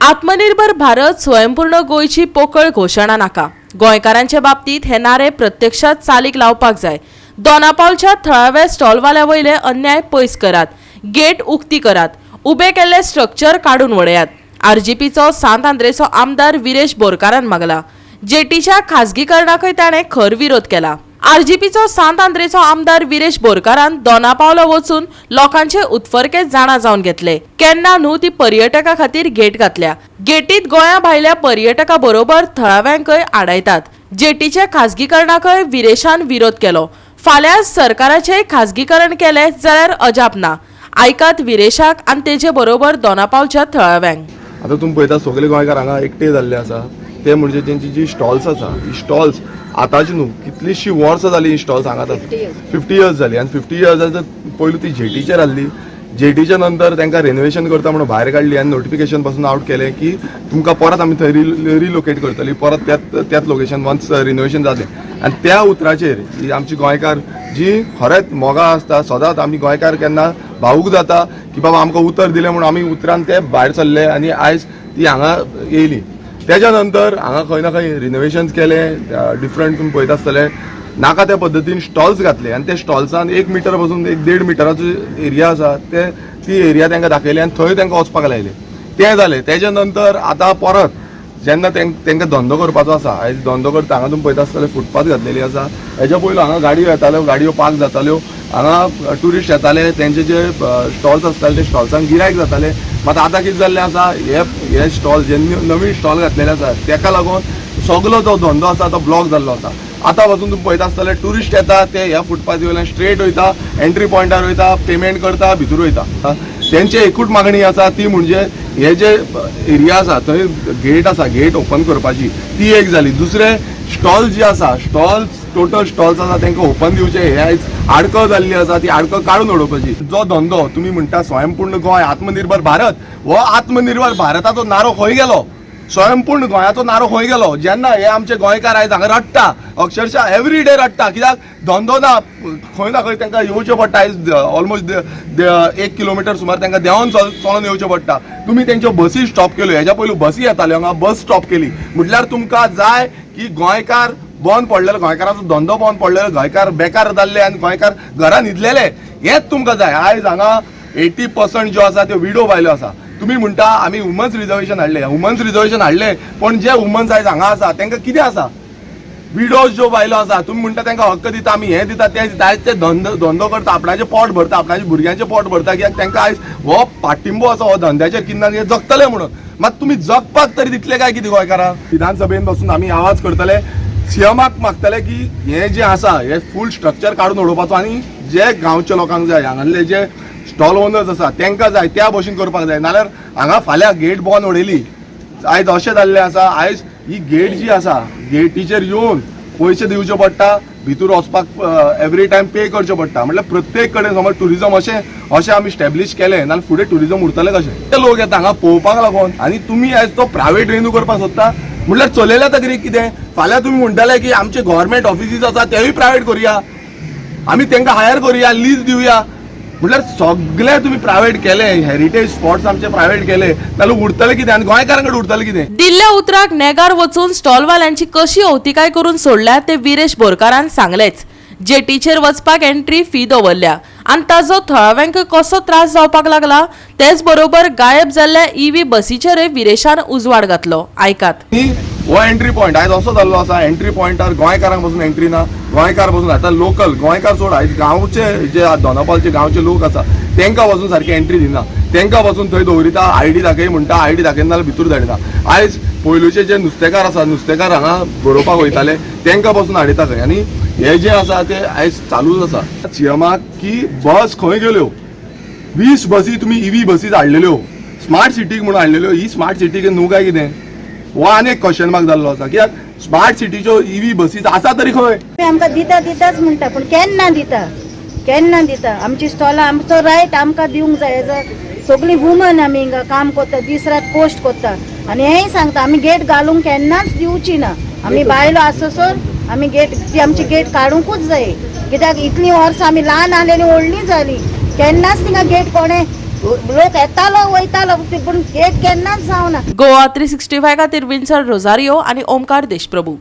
आत्मनिर्भर भारत स्वयंपूर्ण गोयची पोकळ घोषणा नाका। गोंयकारांच्या बाबतीत हे नारे प्रत्यक्षात चालीक लावपाक जाय। दोनापावलच्या थळाव्या स्टॉलवाल्या वयले अन्याय पयस करात, गेट उक्ती करात, उबे केल्ले स्ट्रक्चर काढून वडयात। आरजीपीचो सांत आंद्रेचो आमदार विरेश बोरकारान मागला। जेटीच्या खासगीकरणाकय ताणें खर विरोध केला। आरजीपीचो सांत आंद्रेचो आमदार विरेश बोरकारान दोनापावला वचून लोकांचे उत्फर्के जाणा जावन घेतले। केन्ना न्हू ती पर्यटका खातीर गेट घातल्या। गेटीत गोंया भायल्या पर्यटका बरोबर थळाव्यांकय आडायतात। जेटीचे खासगीकरणाकय विरेशान विरोध केलो। फाल्यां सरकाराचे खासगीकरण केले जाल्यार अजाप ना। आयकात विरेशाक आनी तेजे बरोबर दोनापावलच्या थळाव्यांक। आता तुम्ही पळयता सगळे गोंयकार हांगा एकटे जाल्ले आसा ते म्हणजे तेंची जी स्टॉल्स आसा ही स्टॉल्स आतांची न्हू कितलीशी वर्सां जाली ही स्टॉल्स हांगा 50 इयर्स जाली आनी 50 इयर्स पयलू ती जेटीचेर आहली। जेटीच्या नंतर तांकां रेनोवेशन करता म्हणून भायर काडली आनी नोटिफिकेशन पासून आउट केलें की तुमकां परत आमी थंय रिलोकेट करतली परत त्याच लोकेशन वन्स रिनोवेशन जालें। आनी त्या उतराचेर ही आमची गोंयकार जी खरेंच मोगा आसता सदांच आमी गोंयकार केन्ना भावूक जाता की बाबा आमकां उतर दिलें म्हणून आमी उतरान ते भायर सरले आनी आयज ती हांगा येयली। त्याच्या नंतर हांगा खंय ना खंय रिनोवेशन केले डिफरंट तुम्ही पळयता आसतले नाका त्या पद्दतीन स्टॉल्स घातले आनी त्या स्टॉल्सान 1 मीटर पासून 1.5 मिटराचो एरिया आसा ती एरिया तांकां दाखयली आनी थंय तांकां वचपाक लायले। तें जालें त्याच्या नंतर आतां परत जेन्ना तांकां धंदो करपाचो आसा आयज धंदो करता हांगा तुम्ही पळयता आसतले फुटपाथ घातलेली आसा। हेच्या पयलू हांगा गाडयो येताल्यो गाडयो पार्क जाताल्यो हांगा टुरिस्ट येताले तेंचे जे स्टॉल्स आसताले ते स्टॉल्सान गिरायक जाताले। मात आतां कितें जाल्लें आसा हे स्टॉल जे नवीन स्टॉल घातलेले आसा तेका लागून सगळो जो धंदो आसा तो ब्लॉक जाल्लो आसा। आतां पासून तुम्ही पळयता आसतले टुरिस्ट येता ते ह्या फुटपाथी वयल्यान स्ट्रेट वयता एंट्री पॉयंटार वयता पेमेंट करता भितर वयता। तेंची एकूच मागणी आसा ती म्हणजे हे जे एरिया आसा थंय गेट आसा गेट ओपन करपाची ती एक जाली। दुसरे स्टॉल जी आसा स्टॉल्स टोटल स्टॉल्स आसा तांकां ओपन दिवचे हे आयज आडकळ जाल्ली आसा ती आडकळ काडून उडोवपाची। जो धंदो तुम्ही म्हणटा स्वयंपूर्ण गोंय आत्मनिर्भर भारत हो आत्मनिर्भर भारताचो नारो खंय गेलो स्वयंपूर्ण गोंयाचो नारो खंय गेलो जेन्ना हे आमचे गोंयकार आयज हांगा रडटा अक्षरशः एवरी डे रडटा कित्याक धंदो ना खंय तांकां येवचें पडटा आयज ऑलमोस्ट 1 किलोमिटर सुमार तांकां देंवन चलोन येवचें पडटा। तुमी तेंच्यो बसी स्टॉप केल्यो हेच्या पयलू बसी येताल्यो हांगा बस स्टॉप केली म्हटल्यार तुमकां जाय की गोंयकार बंद पडलेलो गोंयकाराचो धंदो बंद पडलेलो गोंयकार बेकार जाल्ले आनी गोंयकार घरा न्हिदलेले हेच तुमकां जाय। आयज हांगा 80% जो आसा त्यो विडो बायलो आसा। तुम्ही म्हणटा आमी वुमन्स रिजर्वेशन हाडले पण जे वुमन्स आयज हांगा आसा तांकां कितें आसा विडोज ज्यो बायलो आसा तुम्ही म्हणटा तांकां हक्क दिता आमी हें दिता तें दिता आयज ते धंदो करता आपणाचें पोट भरता आपणाच्या भुरग्यांचें पोट भरता कित्याक तांकां आयज हो पाठिंबो आसा हो धंद्याचेर किन्ना जगतले म्हणून। मात तुमी जगपाक तरी दितले काय कितें गोंयकारां विधानसभेन बसून आमी आवाज करतले सीएमाक मागतले की हे जे आसा हे फूल स्ट्रक्चर काडून उडोवपाचो आनी जे गांवच्या लोकांक जाय हांगासले जे स्टॉल ओनर्स आसा तांकां जाय त्या भशेन करपाक जाय नाल्यार हांगा फाल्यां गेट बंद उडयली आयज अशें जाल्लें आसा आयज ही गेट जी आसा गेटीचेर येवन पयशे दिवचे पडटा भितर वचपाक एवरी टायम पे करचें पडटा। म्हटल्यार प्रत्येक कडेन समज टुरिजम अशें आमी स्टॅब्लिश केलें नाल्यार फुडें टुरिजम उरतलें कशें ते लोक येता हांगा पळोवपाक लागून आनी तुमी आयज तो प्रायवेट रेन्यू करपाक सोदता म्हटल्यार चलयल्या तरी कितें फाल्यां तुमी म्हणटाले की आमचे गव्हर्मेंट ऑफिसीस आसा तेवूय प्रायवेट करुया आमी तांकां हायर करुया लीज दिवया म्हटल्यार सगळे तुम्ही प्रायवेट केले हेरिटेज स्पॉट्स आमचे प्रायवेट केले जाल्यार उरतले कितें आनी गोंयकारांकडे उरतले कितें। दिल्ल्या उतराक नेगार वचून स्टॉलवाल्यांची कशी अवतिकाय करून सोडल्या ते विरेश बोरकारान सांगलेच। जेटीचेर वचपाक एंट्री फी दवरल्या आनी ताजो थळाव्यांक कसो त्रास जावपाक लागला तेच बरोबर गायब जाल्ल्या ईव्ही बसीचेरय विरेशान उजवाड घातलो। आयकात हो एंट्री पॉयंट आयज असो जाल्लो आसा एंट्री पॉयंटार गोंयकारांक पासून एंट्री ना गोंयकार पासून आतां लोकल गोंयकार सोड आयज गांवचे जे दोनापावलचे गांवचे लोक आसा तांकां पासून सारकी एंट्री दिना तांकां पासून थंय दवरिता आयडी दाखय म्हणटा आयडी दाखयना जाल्यार भितर धाडिना। आयज पयलूचे जे नुस्तेकार आसा नुस्तेकार हांगा बरोवपाक वयताले तांकां पासून हाडिता खंय आनी हे जे आसा ते आयज चालूच आसा। सीएमाक की बस खंय गेल्यो 20 बसी तुमी ईव्ही बसीज हाडलेल्यो स्मार्ट सिटीक म्हणून हाडलेल्यो ही स्मार्ट सिटीक न्हू काय कितें हो आनी एक क्वेश्चन मार्क जाल्लो आसा कित्याक स्मार्ट सिटीच्यो ईव्ही बसीज आसा तरी खंय आमकां दिताच म्हणटा पूण केन्ना दिता आमची स्टॉलां आमचो रायट आमकां दिवंक जाय। सगळीं वुमन आमी हिंगा काम करता दीस रात पोस्ट करता आनी हेंय सांगता आमी गेट घालूंक केन्नाच दिवची ना आमी बायलो आसोसोर आमी गेट ती आमची गेट काडूंकूच जाय कित्याक इतलीं वर्सां आमी ल्हान आसलेलीं व्हडलीं जालीं केन्नाच तिंगा गेट कोणें लोक येतालो वयतालो पूण गेट केन्नाच जावना. गोवा 365 खातीर विन्सर रोझारियो आनी ओमकार देशप्रभू.